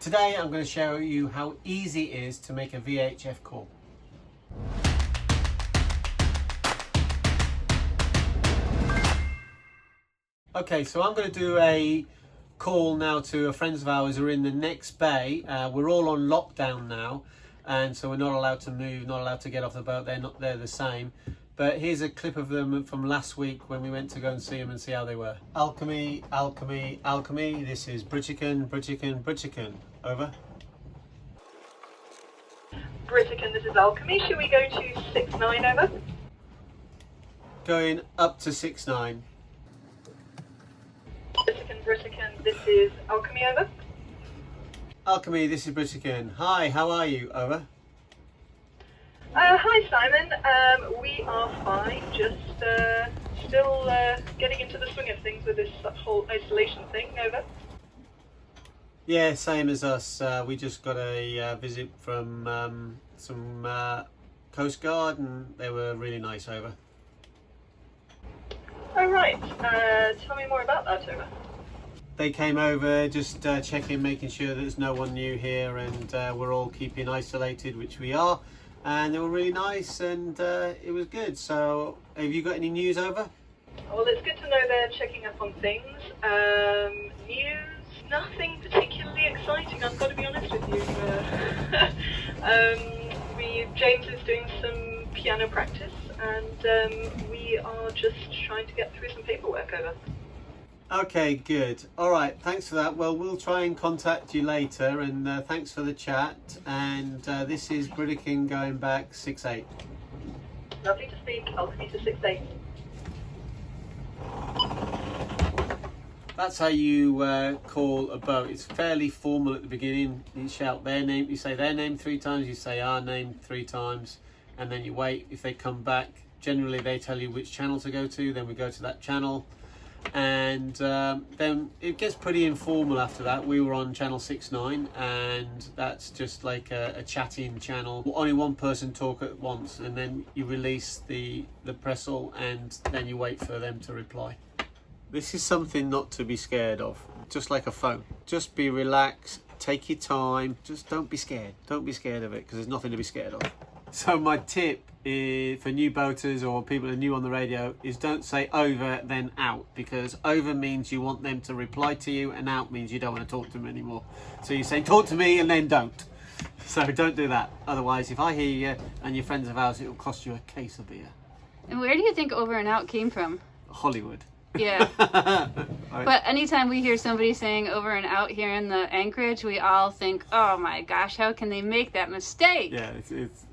Today I'm going to show you how easy it is to make a VHF call. Okay, so I'm going to do a call now to a friends of ours who are in the next bay. We're all on lockdown now, and so we're not allowed to move, not allowed to get off the boat. They're the same. But here's a clip of them from last week when we went to go and see them and see how they were. Alchemy, alchemy, alchemy. This is Britican, Britican, Britican. Over. Britican, this is Alchemy. Should we go to 6-9, over? Going up to 6-9. Britican, this is Alchemy, over. Alchemy, this is Britican. Hi, how are you? Over. Hi Simon, we are fine, just still getting into the swing of things with this whole isolation thing, over. Yeah, same as us. We just got a visit from some Coast Guard and they were really nice, over. Oh right, tell me more about that, over. They came over just checking, making sure there's no one new here and we're all keeping isolated, which we are. And they were really nice and it was good. So have you got any news, over? Well, it's good to know they're checking up on things. News, nothing particularly exciting, I've got to be honest with you. James is doing some piano practice and we are just trying to get through some paperwork, over. Okay, good. All right, thanks for that. Well, we'll try and contact you later, and thanks for the chat. And this is Britican going back 6-8. Lovely to speak. I'll see you to 6-8. That's how you call a boat. It's fairly formal at the beginning. You shout their name, you say their name 3 times, you say our name 3 times, and then you wait. If they come back, generally they tell you which channel to go to, then we go to that channel. And then it gets pretty informal after that. We were on channel 6-9 and that's just like a chatting channel. Only one person talk at once, and then you release the pressel and then you wait for them to reply. This is something not to be scared of, just like a phone. Just be relaxed, take your time, just don't be scared. Don't be scared of it because there's nothing to be scared of. So my tip for new boaters or people who are new on the radio is don't say over then out, because over means you want them to reply to you and out means you don't want to talk to them anymore. So you say talk to me and then don't. So don't do that. Otherwise, if I hear you and your friends of ours, it will cost you a case of beer. And where do you think over and out came from? Hollywood. Yeah. Right. But anytime we hear somebody saying over and out here in the Anchorage, we all think, oh my gosh, how can they make that mistake? Yeah,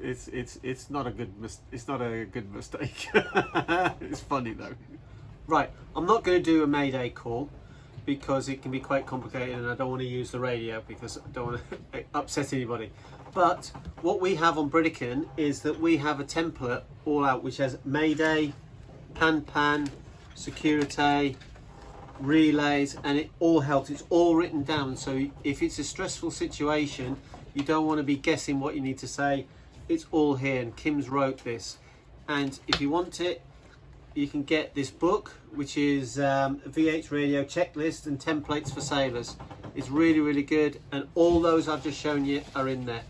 it's not a good mistake. It's funny though. Right, I'm not going to do a Mayday call because it can be quite complicated and I don't want to use the radio because I don't want to upset anybody. But what we have on Britican is that we have a template all out which has Mayday, pan, security, relays, and it all helps. It's all written down, so if it's a stressful situation you don't want to be guessing what you need to say. It's all here, and Kim's wrote this. And if you want it, you can get this book, which is VH Radio Checklist and Templates for Sailors. It's really good, and all those I've just shown you are in there.